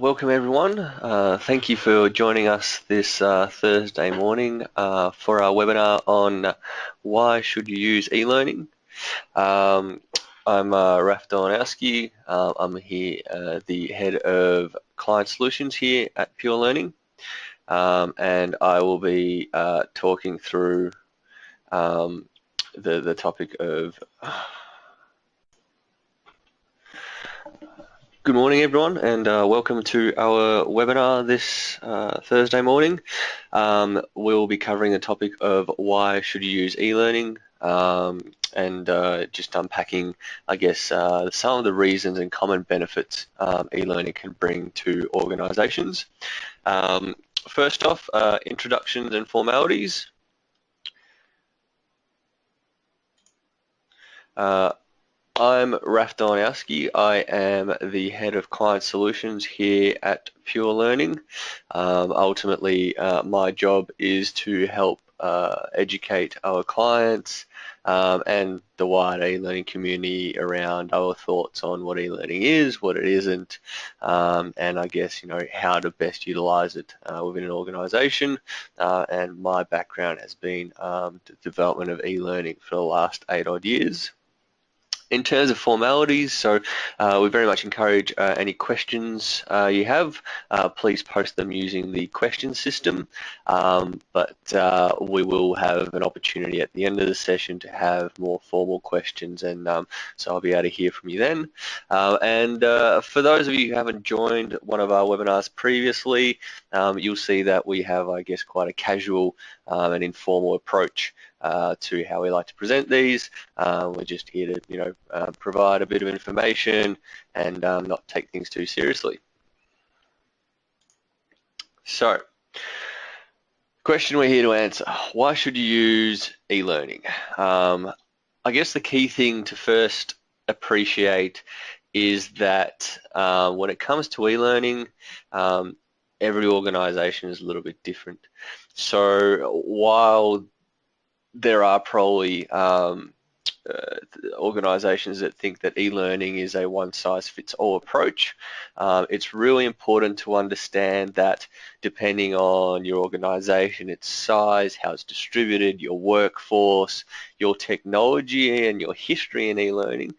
Welcome everyone. Thank you for joining us this Thursday morning for our webinar on why should you use e-learning. I'm Raf Dolanowski. I'm here, the head of client solutions here at Pure Learning, and I will be talking through the topic of Good morning everyone, and welcome to our webinar this Thursday morning. We'll be covering the topic of why should you use e-learning, and just unpacking, I guess, some of the reasons and common benefits e-learning can bring to organizations. First off, introductions and formalities. I'm Raf Dolanowski. I am the head of client solutions here at Pure Learning. Ultimately, my job is to help educate our clients and the wider e-learning community around our thoughts on what e-learning is, what it isn't, and I guess, how to best utilize it within an organization. And my background has been the development of e-learning for the last 8 odd years. In terms of formalities, so we very much encourage any questions you have. Please post them using the question system, but we will have an opportunity at the end of the session to have more formal questions, and so I'll be able to hear from you then. And for those of you who haven't joined one of our webinars previously, you'll see that we have, I guess, quite a casual and informal approach to how we like to present these. We're just here to, provide a bit of information and not take things too seriously. So, question we're here to answer: why should you use e-learning? I guess the key thing to first appreciate is that when it comes to e-learning, every organization is a little bit different. So while there are probably organizations that think that e-learning is a one-size-fits-all approach, it's really important to understand that depending on your organization, its size, how it's distributed, your workforce, your technology, and your history in e-learning,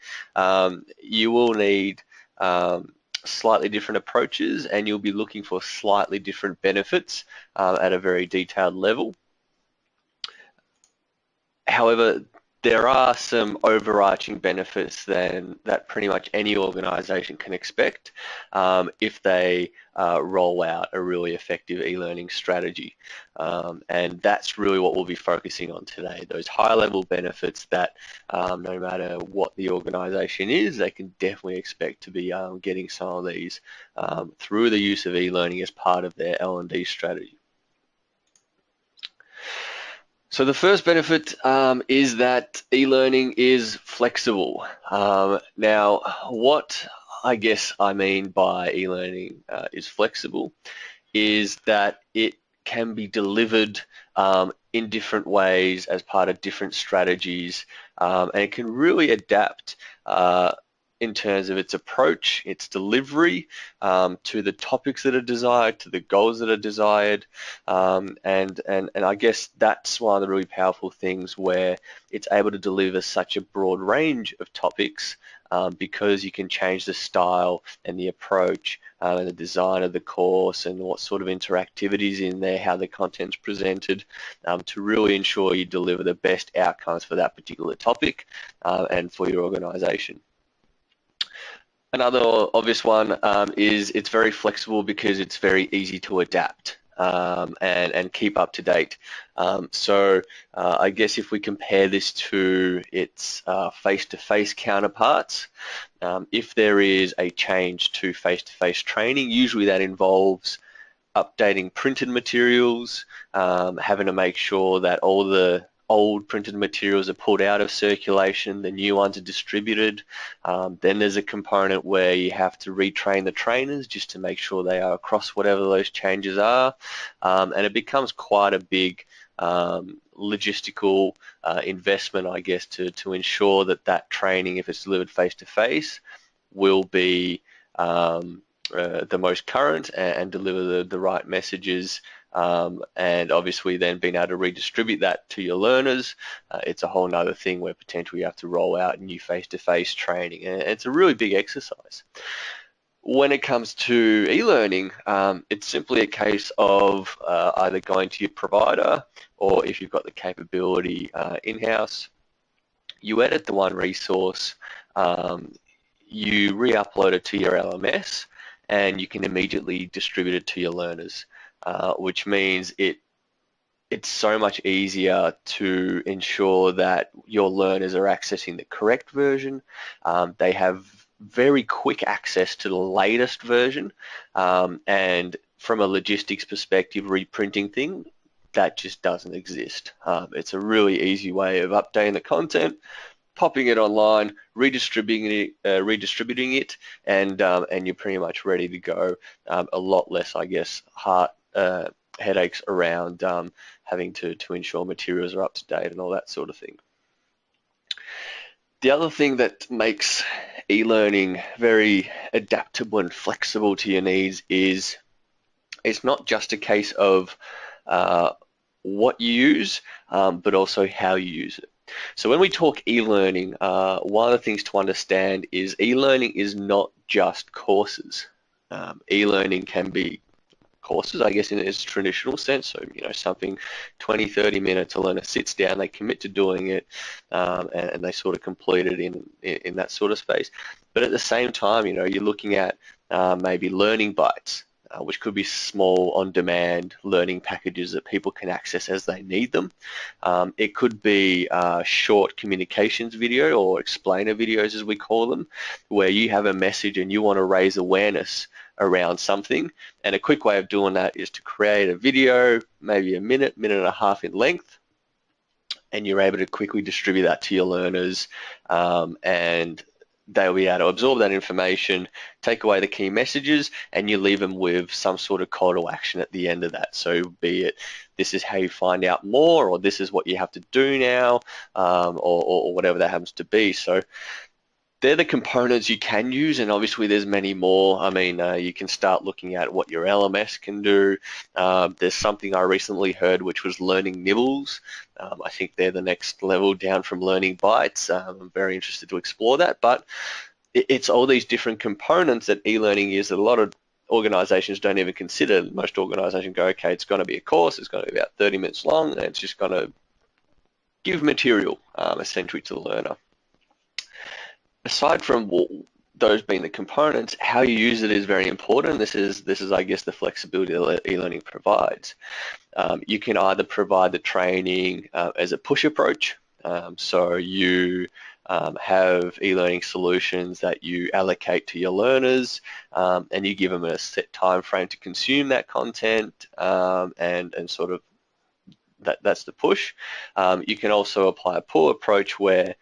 you will need slightly different approaches, and you'll be looking for slightly different benefits at a very detailed level. However, there are some overarching benefits that pretty much any organization can expect if they roll out a really effective e-learning strategy. And that's really what we'll be focusing on today, those high-level benefits that no matter what the organization is, they can definitely expect to be getting some of these through the use of e-learning as part of their L&D strategy. So the first benefit is that e-learning is flexible. Now, what I guess I mean by e-learning is flexible is that it can be delivered in different ways as part of different strategies, and it can really adapt in terms of its approach, its delivery, to the topics that are desired, to the goals that are desired, and I guess that's one of the really powerful things where it's able to deliver such a broad range of topics because you can change the style and the approach and the design of the course and what sort of interactivities in there, how the content's presented, to really ensure you deliver the best outcomes for that particular topic and for your organization. Another obvious one is it's very flexible because it's very easy to adapt and keep up to date. So I guess if we compare this to its face-to-face counterparts, if there is a change to face-to-face training, usually that involves updating printed materials, having to make sure that all the old printed materials are pulled out of circulation, the new ones are distributed. Then there's a component where you have to retrain the trainers just to make sure they are across whatever those changes are. And it becomes quite a big logistical investment, I guess, to ensure that that training, if it's delivered face-to-face, will be the most current and deliver the right messages, and obviously then being able to redistribute that to your learners. It's a whole nother thing where potentially you have to roll out new face-to-face training, and it's a really big exercise. When it comes to e-learning, it's simply a case of either going to your provider, or if you've got the capability in-house, you edit the one resource, you re-upload it to your LMS, and you can immediately distribute it to your learners, which means it's so much easier to ensure that your learners are accessing the correct version. They have very quick access to the latest version, and from a logistics perspective, reprinting thing, that just doesn't exist. It's a really easy way of updating the content, popping it online, redistributing it, and you're pretty much ready to go. A lot less, I guess, headaches around having to ensure materials are up to date and all that sort of thing. The other thing that makes e-learning very adaptable and flexible to your needs is it's not just a case of what you use, but also how you use it. So when we talk e-learning, one of the things to understand is e-learning is not just courses. E-learning can be courses, I guess, in its traditional sense. So, something 20, 30 minutes, a learner sits down, they commit to doing it, and they sort of complete it in that sort of space. But at the same time, you're looking at maybe learning bites, which could be small on-demand learning packages that people can access as they need them. It could be short communications video, or explainer videos as we call them, where you have a message and you want to raise awareness around something. And a quick way of doing that is to create a video, maybe a minute and a half in length, and you're able to quickly distribute that to your learners, and they'll be able to absorb that information, take away the key messages, and you leave them with some sort of call to action at the end of that. So be it, this is how you find out more, or this is what you have to do now, or whatever that happens to be. So they're the components you can use, and obviously there's many more. I mean, you can start looking at what your LMS can do. There's something I recently heard, which was learning nibbles. I think they're the next level down from learning bites. I'm very interested to explore that, but it's all these different components that e-learning is that a lot of organizations don't even consider. Most organizations go, okay, it's going to be a course, it's going to be about 30 minutes long, and it's just going to give material essentially to the learner. Aside from those being the components, how you use it is very important. This is I guess, the flexibility that e-learning provides. You can either provide the training as a push approach, so you have e-learning solutions that you allocate to your learners, and you give them a set time frame to consume that content, and sort of that's the push. You can also apply a pull approach, where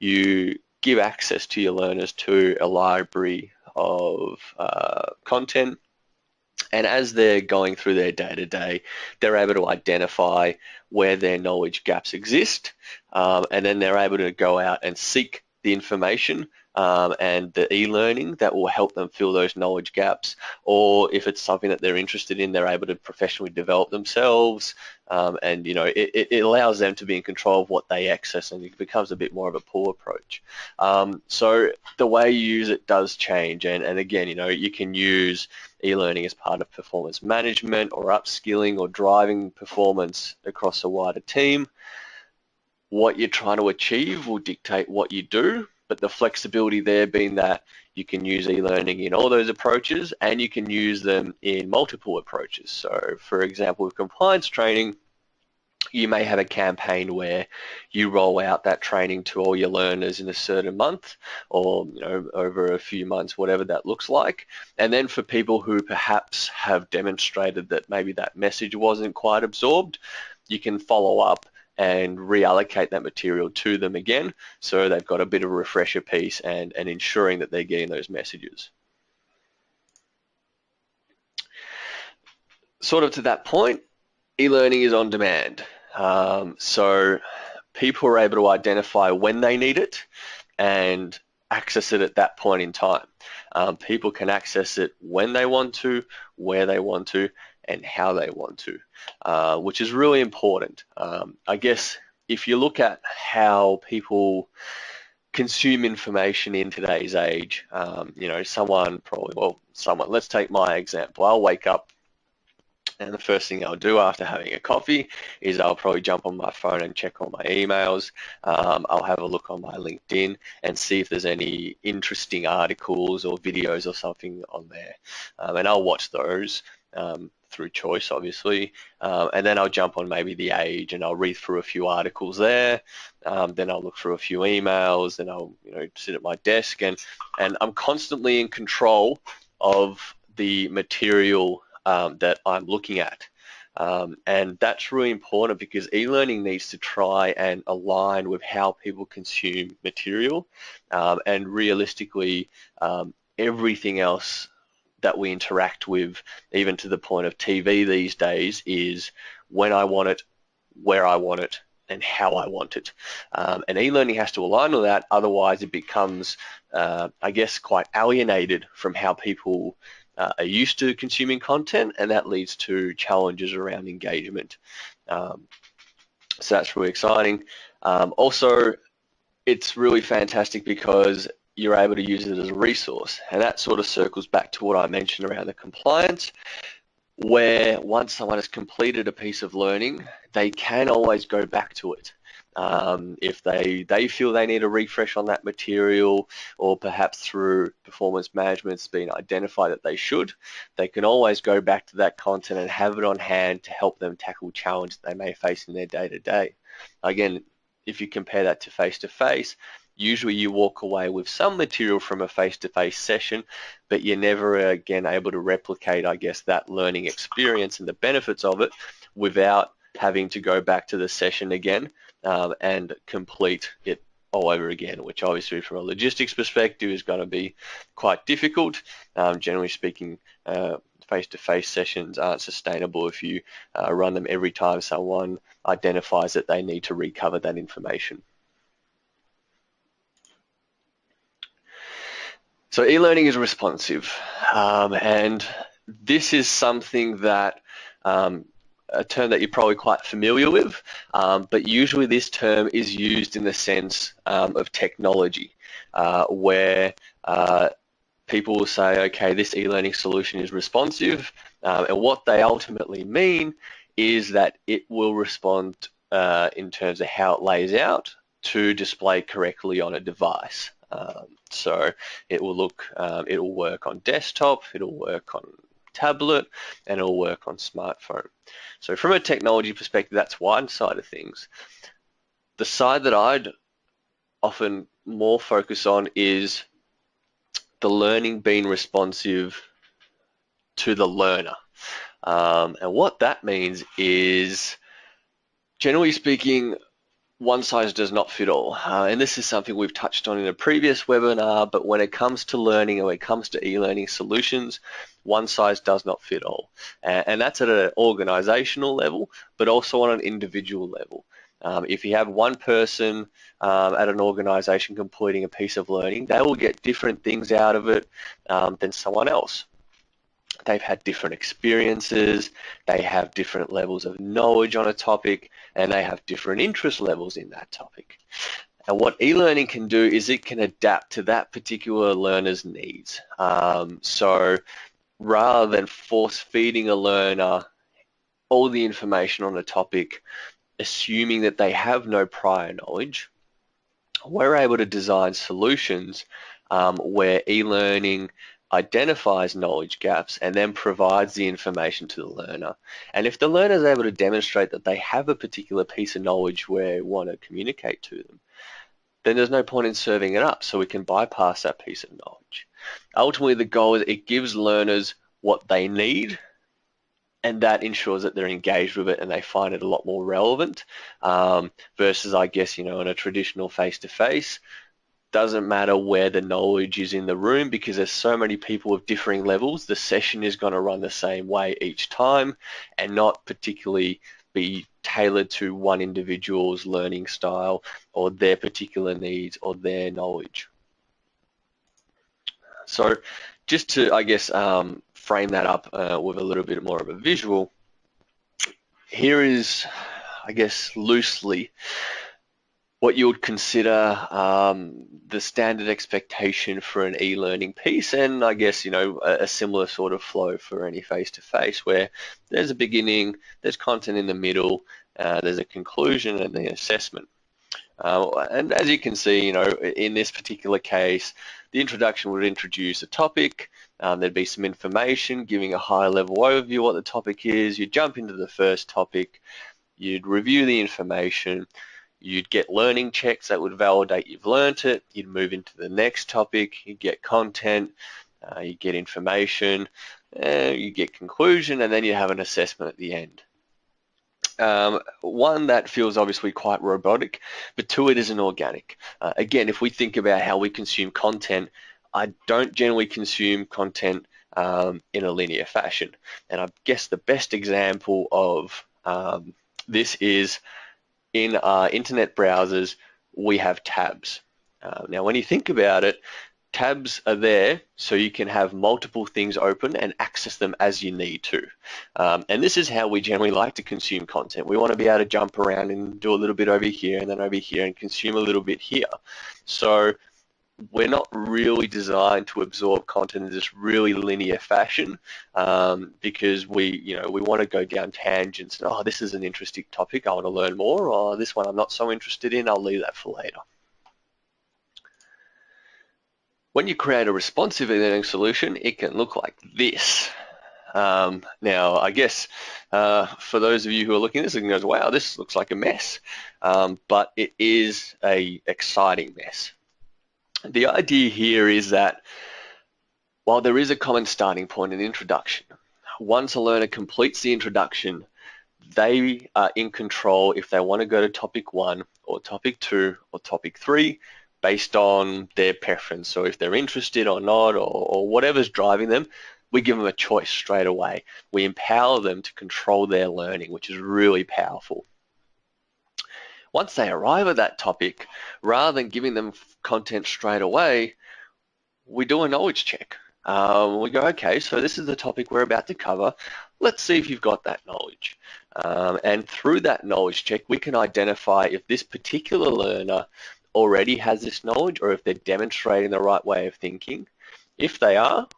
you give access to your learners to a library of content, and as they're going through their day-to-day, they're able to identify where their knowledge gaps exist, and then they're able to go out and seek the information and the e-learning that will help them fill those knowledge gaps. Or if it's something that they're interested in, they're able to professionally develop themselves, and it allows them to be in control of what they access, and it becomes a bit more of a pull approach. So the way you use it does change, and again, you can use e-learning as part of performance management, or upskilling, or driving performance across a wider team. What you're trying to achieve will dictate what you do, but the flexibility there being that you can use e-learning in all those approaches, and you can use them in multiple approaches. So for example, with compliance training, you may have a campaign where you roll out that training to all your learners in a certain month, or over a few months, whatever that looks like. And then for people who perhaps have demonstrated that maybe that message wasn't quite absorbed, you can follow up and reallocate that material to them again, so they've got a bit of a refresher piece, and ensuring that they're getting those messages. Sort of to that point, e-learning is on demand. So people are able to identify when they need it, and access it at that point in time. People can access it when they want to, where they want to, and how they want to, which is really important. I guess if you look at how people consume information in today's age, let's take my example. I'll wake up and the first thing I'll do after having a coffee is I'll probably jump on my phone and check all my emails. I'll have a look on my LinkedIn and see if there's any interesting articles or videos or something on there. And I'll watch those through choice, obviously. And then I'll jump on maybe The Age and I'll read through a few articles there. Then I'll look through a few emails. Then I'll sit at my desk and I'm constantly in control of the material that I'm looking at. And that's really important because e-learning needs to try and align with how people consume material, and realistically everything else that we interact with, even to the point of TV these days, is when I want it, where I want it, and how I want it. And e-learning has to align with that, otherwise it becomes, I guess, quite alienated from how people are used to consuming content, and that leads to challenges around engagement. So that's really exciting. Also, it's really fantastic because you're able to use it as a resource, and that sort of circles back to what I mentioned around the compliance, where once someone has completed a piece of learning, they can always go back to it. If they feel they need a refresh on that material, or perhaps through performance management it's been identified that they should, they can always go back to that content and have it on hand to help them tackle challenges they may face in their day-to-day. Again, if you compare that to face-to-face, usually you walk away with some material from a face-to-face session, but you're never again able to replicate, I guess, that learning experience and the benefits of it without having to go back to the session again and complete it all over again, which obviously from a logistics perspective is going to be quite difficult. Generally speaking, face-to-face sessions aren't sustainable if you run them every time someone identifies that they need to recover that information. So e-learning is responsive, and this is something that a term that you're probably quite familiar with, but usually this term is used in the sense of technology, where people will say, okay, this e-learning solution is responsive, and what they ultimately mean is that it will respond in terms of how it lays out to display correctly on a device. So it will work on desktop, it'll work on tablet, and it'll work on smartphone. So from a technology perspective, that's one side of things. The side that I'd often more focus on is the learning being responsive to the learner. And what that means is, generally speaking, one size does not fit all. And this is something we've touched on in a previous webinar, but when it comes to learning and when it comes to e-learning solutions, one size does not fit all. And that's at an organizational level, but also on an individual level. If you have one person at an organization completing a piece of learning, they will get different things out of it than someone else. They've had different experiences, they have different levels of knowledge on a topic, and they have different interest levels in that topic. And what e-learning can do is it can adapt to that particular learner's needs. So rather than force feeding a learner all the information on a topic, assuming that they have no prior knowledge, we're able to design solutions where e-learning identifies knowledge gaps and then provides the information to the learner. And if the learner is able to demonstrate that they have a particular piece of knowledge we want to communicate to them, then there's no point in serving it up, so we can bypass that piece of knowledge. Ultimately, the goal is it gives learners what they need, and that ensures that they're engaged with it and they find it a lot more relevant versus, I guess, in a traditional face-to-face. Doesn't matter where the knowledge is in the room because there's so many people with differing levels. The session is going to run the same way each time and not particularly be tailored to one individual's learning style or their particular needs or their knowledge. So just to, I guess, frame that up with a little bit more of a visual, here is, I guess, loosely what you would consider the standard expectation for an e-learning piece, and I guess, a similar sort of flow for any face-to-face, where there's a beginning, there's content in the middle, there's a conclusion and the assessment. And as you can see, in this particular case, the introduction would introduce a topic, there'd be some information giving a high-level overview of what the topic is, you'd jump into the first topic, you'd review the information, you'd get learning checks that would validate you've learnt it, you'd move into the next topic, you'd get content, you get information, you get conclusion, and then you have an assessment at the end. One that feels obviously quite robotic, but two, it isn't organic. Again, if we think about how we consume content, I don't generally consume content in a linear fashion. And I guess the best example of this is in our internet browsers, we have tabs. Now, when you think about it, tabs are there so you can have multiple things open and access them as you need to. And this is how we generally like to consume content. We want to be able to jump around and do a little bit over here and then over here and consume a little bit here. So we're not really designed to absorb content in this really linear fashion because we want to go down tangents. Oh, this is an interesting topic, I want to learn more. Or this one I'm not so interested in, I'll leave that for later. When you create a responsive e-learning solution, it can look like this. Now, I guess for those of you who are looking at this and goes, wow, this looks like a mess, but it is an exciting mess. The idea here is that while there is a common starting point in introduction, once a learner completes the introduction, they are in control if they want to go to topic 1 or topic 2 or topic 3 based on their preference. So if they're interested or not, or whatever's driving them, we give them a choice straight away. We empower them to control their learning, which is really powerful. Once they arrive at that topic, rather than giving them content straight away, we do a knowledge check. We go, okay, so this is the topic we're about to cover. Let's see if you've got that knowledge. And through that knowledge check, we can identify if this particular learner already has this knowledge or if they're demonstrating the right way of thinking. If they are,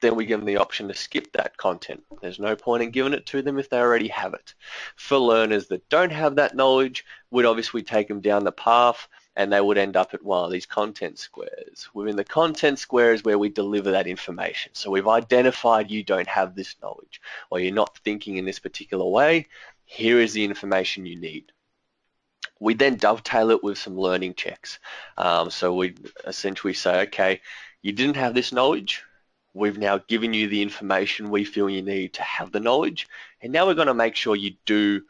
then we give them the option to skip that content. There's no point in giving it to them if they already have it. For learners that don't have that knowledge, we'd obviously take them down the path and they would end up at one of these content squares. Within the content square is where we deliver that information. So we've identified you don't have this knowledge or you're not thinking in this particular way. Here is the information you need. We then dovetail it with some learning checks. So we essentially say, okay, you didn't have this knowledge. We've now given you the information we feel you need to have the knowledge. And now we're going to make sure you do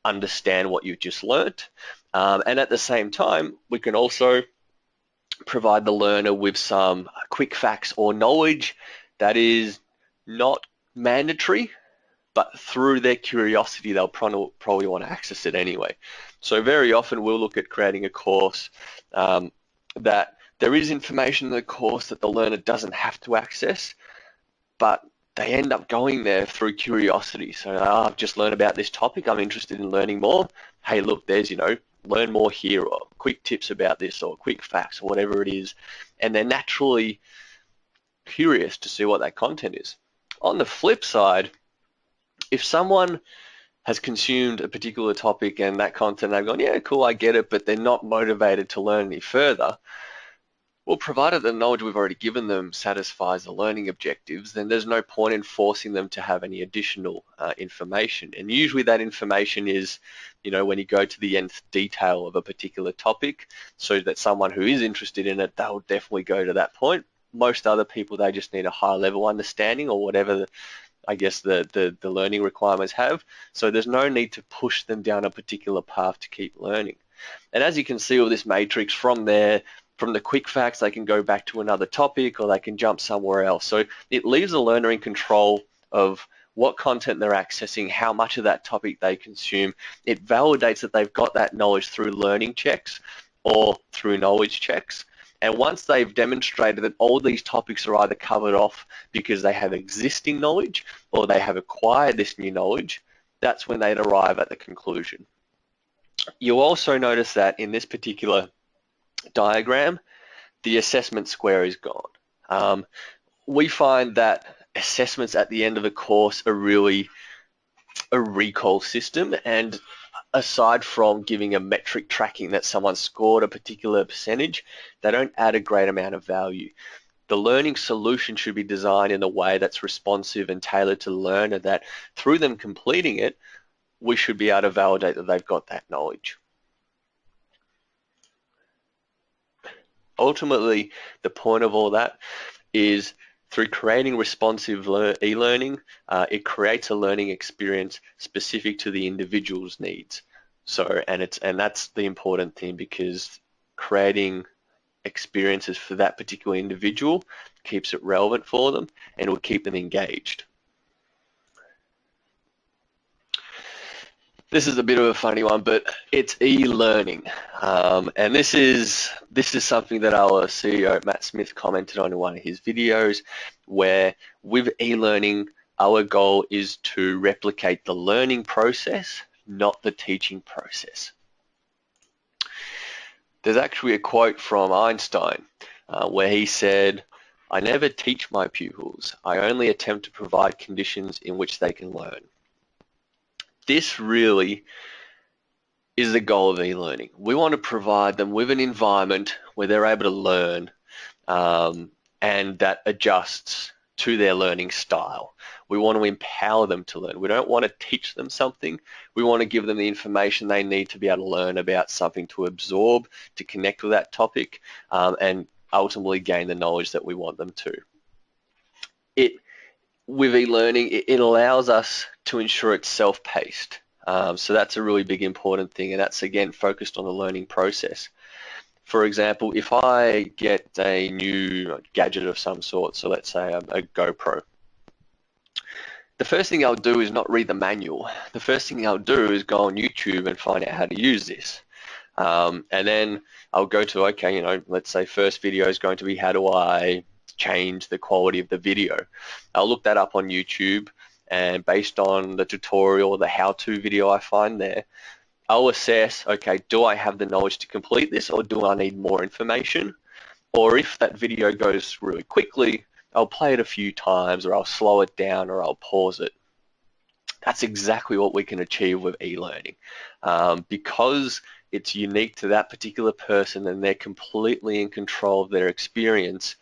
understand what you've just learnt. And at the same time, we can also provide the learner with some quick facts or knowledge that is not mandatory, but through their curiosity, they'll probably want to access it anyway. So very often we'll look at creating a course that there is information in the course that the learner doesn't have to access, but they end up going there through curiosity. So I've just learned about this topic, I'm interested in learning more. Hey, look, there's, learn more here, or quick tips about this, or quick facts, or whatever it is. And they're naturally curious to see what that content is. On the flip side, if someone has consumed a particular topic and that content, they've gone, yeah, cool, I get it, but they're not motivated to learn any further, well, provided the knowledge we've already given them satisfies the learning objectives, then there's no point in forcing them to have any additional information. And usually that information is, when you go to the nth detail of a particular topic, so that someone who is interested in it, they'll definitely go to that point. Most other people, they just need a high level understanding or whatever the learning requirements have. So there's no need to push them down a particular path to keep learning. And as you can see with this matrix from there, from the quick facts, they can go back to another topic or they can jump somewhere else. So it leaves the learner in control of what content they're accessing, how much of that topic they consume. It validates that they've got that knowledge through learning checks or through knowledge checks. And once they've demonstrated that all these topics are either covered off because they have existing knowledge or they have acquired this new knowledge, that's when they'd arrive at the conclusion. You'll also notice that in this particular diagram, the assessment square is gone. We find that assessments at the end of the course are really a recall system, and aside from giving a metric tracking that someone scored a particular percentage, they don't add a great amount of value. The learning solution should be designed in a way that's responsive and tailored to the learner, that through them completing it, we should be able to validate that they've got that knowledge. Ultimately, the point of all that is through creating responsive e-learning, it creates a learning experience specific to the individual's needs. So, and that's the important thing, because creating experiences for that particular individual keeps it relevant for them and will keep them engaged. This is a bit of a funny one, but it's e-learning, and this is something that our CEO Matt Smith commented on in one of his videos, where with e-learning, our goal is to replicate the learning process, not the teaching process. There's actually a quote from Einstein where he said, "I never teach my pupils. I only attempt to provide conditions in which they can learn." This really is the goal of e-learning. We want to provide them with an environment where they're able to learn, and that adjusts to their learning style. We want to empower them to learn. We don't want to teach them something. We want to give them the information they need to be able to learn about something, to absorb, to connect with that topic, and ultimately gain the knowledge that we want them to. With e-learning, it allows us to ensure it's self-paced. So that's a really big important thing, and that's again focused on the learning process. For example, if I get a new gadget of some sort, so let's say a GoPro, the first thing I'll do is not read the manual. The first thing I'll do is go on YouTube and find out how to use this. And then I'll go to, okay, let's say first video is going to be, how do I change the quality of the video? I'll look that up on YouTube, and based on the tutorial or the how-to video I find there, I'll assess, okay, do I have the knowledge to complete this, or do I need more information? Or if that video goes really quickly, I'll play it a few times, or I'll slow it down, or I'll pause it. That's exactly what we can achieve with e-learning. Because it's unique to that particular person and they're completely in control of their experience,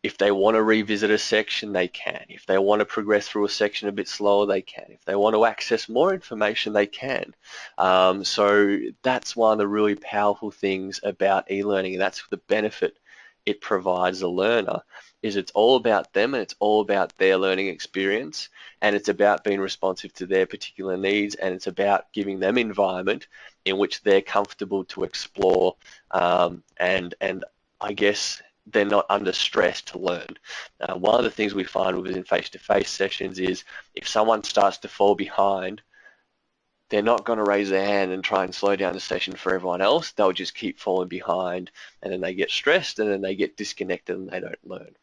if they want to revisit a section, they can. If they want to progress through a section a bit slower, they can. If they want to access more information, they can. So that's one of the really powerful things about e-learning, and that's the benefit it provides a learner, is it's all about them and it's all about their learning experience, and it's about being responsive to their particular needs, and it's about giving them an environment in which they're comfortable to explore, and I guess they're not under stress to learn. One of the things we find within face-to-face sessions is if someone starts to fall behind, they're not going to raise their hand and try and slow down the session for everyone else. They'll just keep falling behind, and then they get stressed, and then they get disconnected and they don't learn.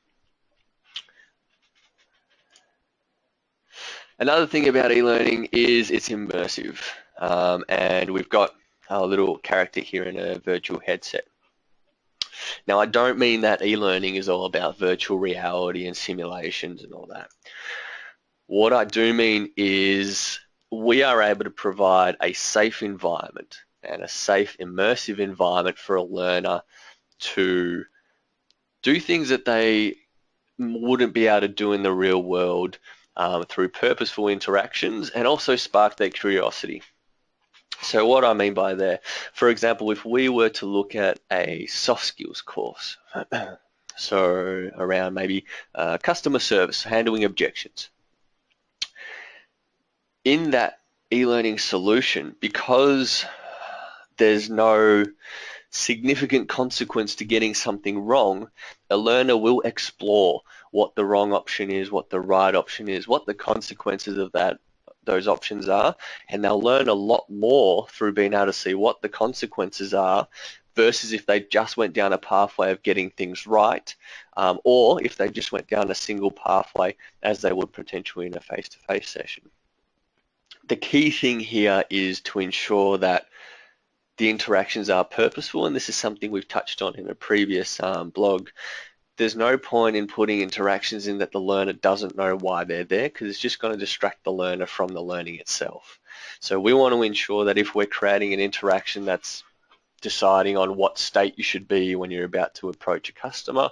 Another thing about e-learning is it's immersive, and we've got a little character here in a virtual headset. Now, I don't mean that e-learning is all about virtual reality and simulations and all that. What I do mean is we are able to provide a safe environment and a safe, immersive environment for a learner to do things that they wouldn't be able to do in the real world, through purposeful interactions, and also spark their curiosity. So what I mean by there, for example, if we were to look at a soft skills course, so around maybe customer service, handling objections. In that e-learning solution, because there's no significant consequence to getting something wrong, a learner will explore what the wrong option is, what the right option is, what the consequences of those options are, and they'll learn a lot more through being able to see what the consequences are versus if they just went down a pathway of getting things right, or if they just went down a single pathway as they would potentially in a face-to-face session. The key thing here is to ensure that the interactions are purposeful, and this is something we've touched on in a previous blog. There's no point in putting interactions in that the learner doesn't know why they're there, because it's just going to distract the learner from the learning itself. So we want to ensure that if we're creating an interaction that's deciding on what state you should be when you're about to approach a customer,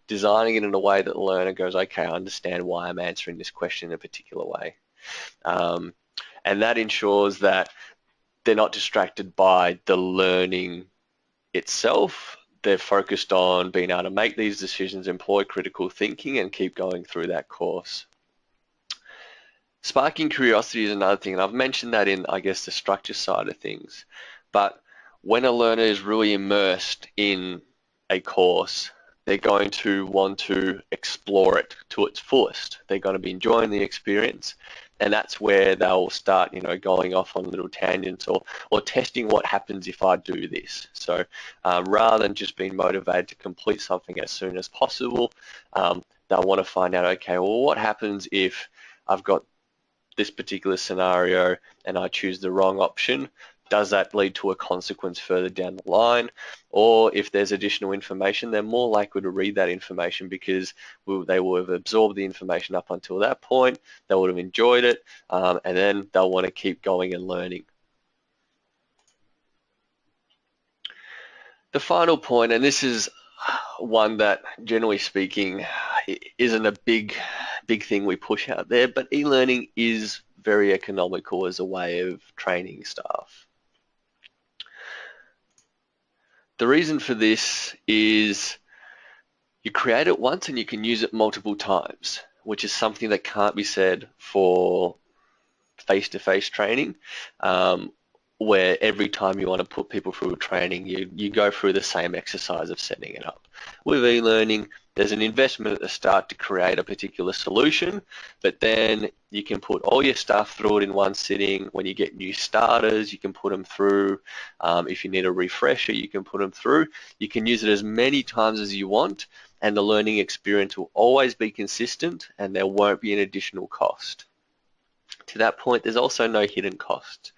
designing it in a way that the learner goes, okay, I understand why I'm answering this question in a particular way. And that ensures that they're not distracted by the learning itself. They're focused on being able to make these decisions, employ critical thinking, and keep going through that course. Sparking curiosity is another thing, and I've mentioned that in, I guess, the structure side of things. But when a learner is really immersed in a course, they're going to want to explore it to its fullest. They're going to be enjoying the experience, and that's where they'll start, going off on little tangents or testing what happens if I do this. So rather than just being motivated to complete something as soon as possible, they'll want to find out, okay, well, what happens if I've got this particular scenario and I choose the wrong option? Does that lead to a consequence further down the line? Or if there's additional information, they're more likely to read that information because they will have absorbed the information up until that point, they would have enjoyed it, and then they'll want to keep going and learning. The final point, and this is one that generally speaking isn't a big thing we push out there, but e-learning is very economical as a way of training staff. The reason for this is you create it once and you can use it multiple times, which is something that can't be said for face-to-face training, where every time you want to put people through a training, you go through the same exercise of setting it up. With e-learning, there's an investment at the start to create a particular solution, but then you can put all your stuff through it in one sitting. When you get new starters, you can put them through. If you need a refresher, you can put them through. You can use it as many times as you want, and the learning experience will always be consistent, and there won't be an additional cost. To that point, there's also no hidden costs.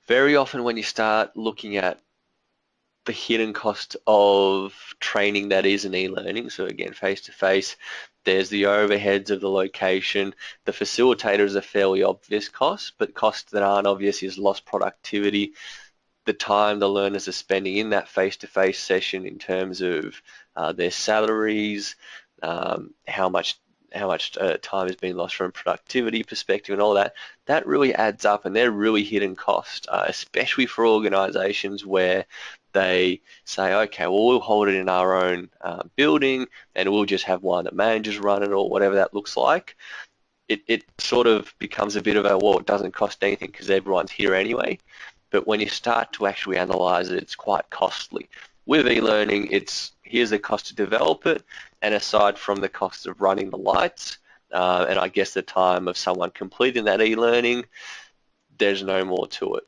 Very often when you start looking at the hidden cost of training that is an e-learning, so again, face-to-face, there's the overheads of the location. The facilitator is a fairly obvious cost, but costs that aren't obvious is lost productivity, the time the learners are spending in that face-to-face session in terms of their salaries, how much time has been lost from a productivity perspective and all that. That really adds up, and they're really hidden costs, especially for organizations where they say, okay, well, we'll hold it in our own building and we'll just have one that managers run it or whatever that looks like. It sort of becomes a bit of a, well, it doesn't cost anything because everyone's here anyway. But when you start to actually analyze it, it's quite costly. With e-learning, here's the cost to develop it, and aside from the cost of running the lights, and I guess the time of someone completing that e-learning, there's no more to it.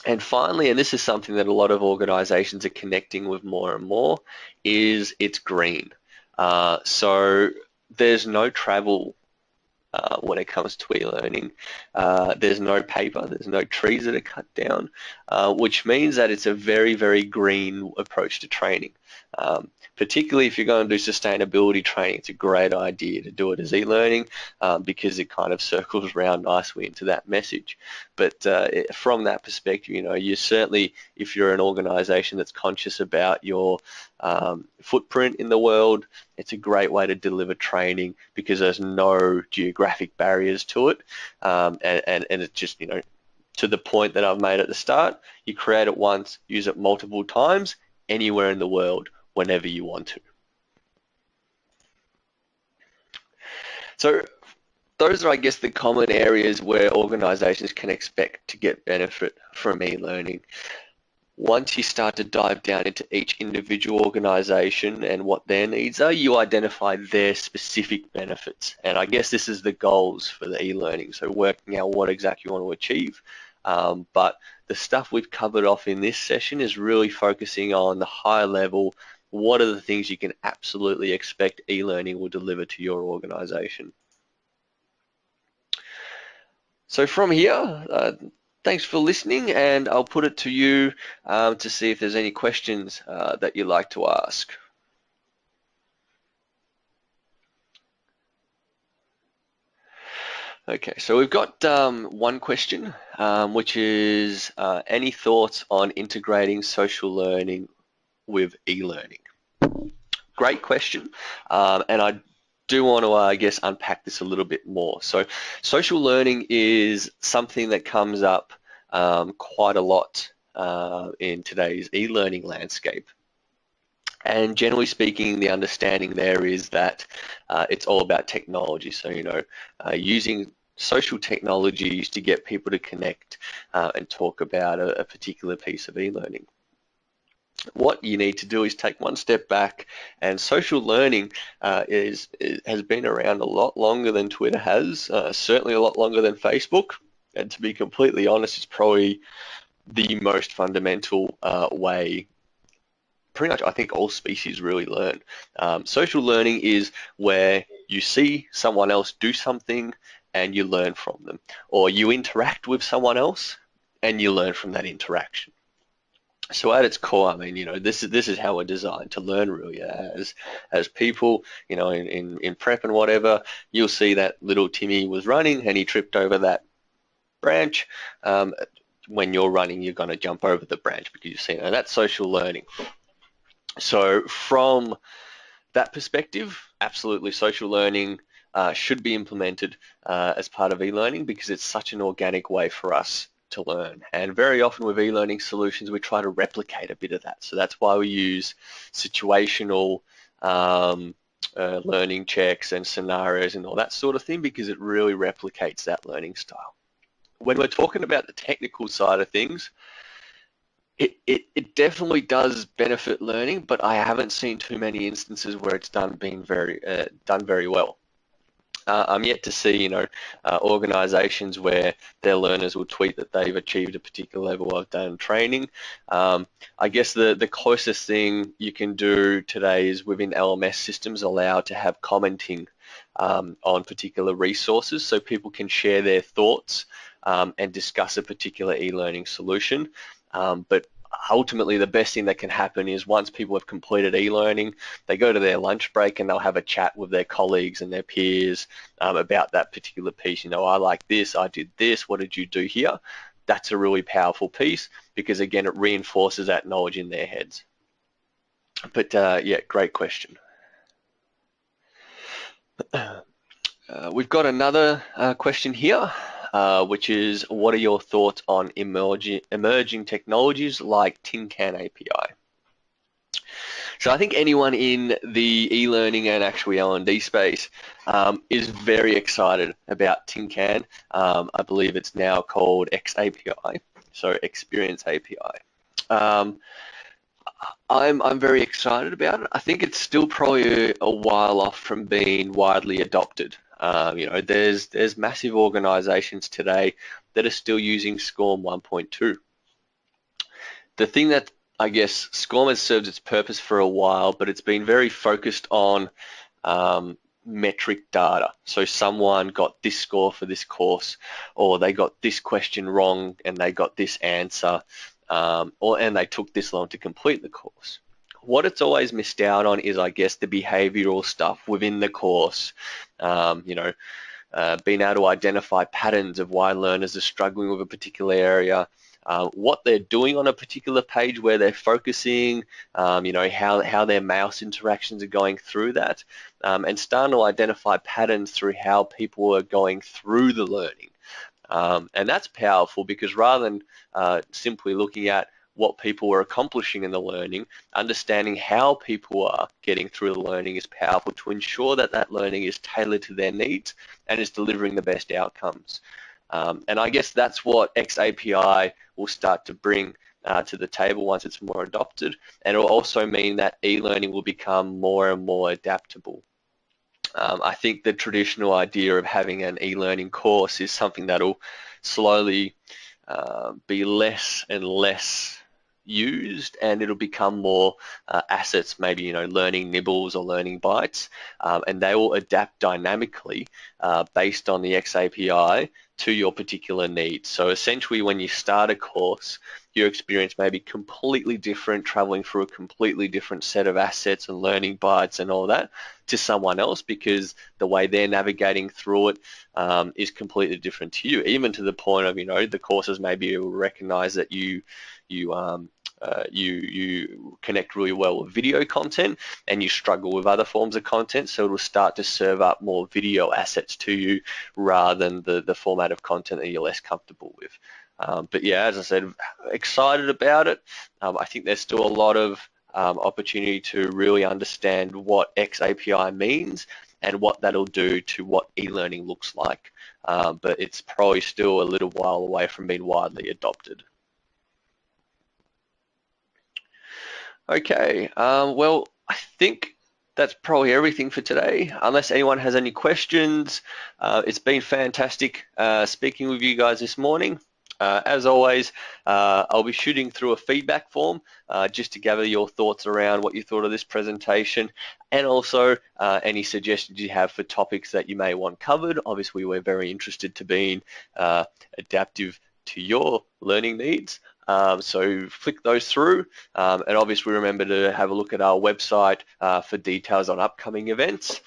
And finally, and this is something that a lot of organizations are connecting with more and more, is it's green. So there's no travel when it comes to e-learning. There's no paper, there's no trees that are cut down, which means that it's a very, very green approach to training. Particularly if you're going to do sustainability training, it's a great idea to do it as e-learning because it kind of circles around nicely into that message. But from that perspective, you certainly, if you're an organization that's conscious about your footprint in the world, it's a great way to deliver training because there's no geographic barriers to it, and it's just, to the point that I've made at the start, you create it once, use it multiple times, anywhere in the world, whenever you want to. So those are, I guess, the common areas where organizations can expect to get benefit from e-learning. Once you start to dive down into each individual organization and what their needs are, you identify their specific benefits. And I guess this is the goals for the e-learning. So working out what exactly you want to achieve. But the stuff we've covered off in this session is really focusing on the high level. What are the things you can absolutely expect e-learning will deliver to your organization? So from here, thanks for listening, and I'll put it to you to see if there's any questions that you'd like to ask. Okay, so we've got one question, which is any thoughts on integrating social learning with e-learning? Great question, and I do want to, I guess, unpack this a little bit more. So social learning is something that comes up quite a lot in today's e-learning landscape. And generally speaking, the understanding there is that it's all about technology. So, using social technologies to get people to connect and talk about a particular piece of e-learning. What you need to do is take one step back, and social learning has been around a lot longer than Twitter has, certainly a lot longer than Facebook, and to be completely honest, it's probably the most fundamental way pretty much I think all species really learn. Social learning is where you see someone else do something and you learn from them, or you interact with someone else and you learn from that interaction. So at its core, I mean, this is how we're designed to learn, really. As people, in prep and whatever, you'll see that little Timmy was running and he tripped over that branch. When you're running, you're going to jump over the branch because you've seen it. And that's social learning. So from that perspective, absolutely, social learning should be implemented as part of e-learning because it's such an organic way for us to learn. And very often with e-learning solutions, we try to replicate a bit of that. So that's why we use situational learning checks and scenarios and all that sort of thing, because it really replicates that learning style. When we're talking about the technical side of things, it definitely does benefit learning, but I haven't seen too many instances where it's done very well. I'm yet to see, organizations where their learners will tweet that they've achieved a particular level of data training. I guess the closest thing you can do today is within LMS systems allow to have commenting on particular resources so people can share their thoughts and discuss a particular e-learning solution. But ultimately, the best thing that can happen is once people have completed e-learning, they go to their lunch break and they'll have a chat with their colleagues and their peers about that particular piece. I like this, I did this, what did you do here? That's a really powerful piece because, again, it reinforces that knowledge in their heads. But yeah, great question. We've got another question here. Which is, what are your thoughts on emerging technologies like Tin Can API? So I think anyone in the e-learning and actually L&D space is very excited about Tin Can. I believe it's now called XAPI, so Experience API. I'm very excited about it. I think it's still probably a while off from being widely adopted. There's massive organizations today that are still using SCORM 1.2. The thing that I guess SCORM has served its purpose for a while, but it's been very focused on metric data. So someone got this score for this course, or they got this question wrong and they got this answer, and they took this long to complete the course. What it's always missed out on is, I guess, the behavioral stuff within the course, being able to identify patterns of why learners are struggling with a particular area, what they're doing on a particular page where they're focusing, how their mouse interactions are going through that, and starting to identify patterns through how people are going through the learning. And that's powerful because rather than simply looking at what people are accomplishing in the learning, understanding how people are getting through the learning is powerful to ensure that that learning is tailored to their needs and is delivering the best outcomes. And I guess that's what XAPI will start to bring to the table once it's more adopted, and it will also mean that e-learning will become more and more adaptable. I think the traditional idea of having an e-learning course is something that will slowly be less and less used, and it'll become more assets, maybe, you know, learning nibbles or learning bytes, and they will adapt dynamically based on the XAPI to your particular needs. So essentially, when you start a course, your experience may be completely different, traveling through a completely different set of assets and learning bytes and all that to someone else, because the way they're navigating through it is completely different to you, even to the point of, you know, the courses maybe will recognize that you connect really well with video content and you struggle with other forms of content, so it'll start to serve up more video assets to you rather than the format of content that you're less comfortable with. But yeah, as I said, excited about it. I think there's still a lot of opportunity to really understand what XAPI means and what that'll do to what e-learning looks like. But it's probably still a little while away from being widely adopted. Okay, well, I think that's probably everything for today, unless anyone has any questions. It's been fantastic speaking with you guys this morning. As always, I'll be shooting through a feedback form just to gather your thoughts around what you thought of this presentation, and also any suggestions you have for topics that you may want covered. Obviously, we're very interested to being adaptive to your learning needs. So flick those through, and obviously remember to have a look at our website for details on upcoming events.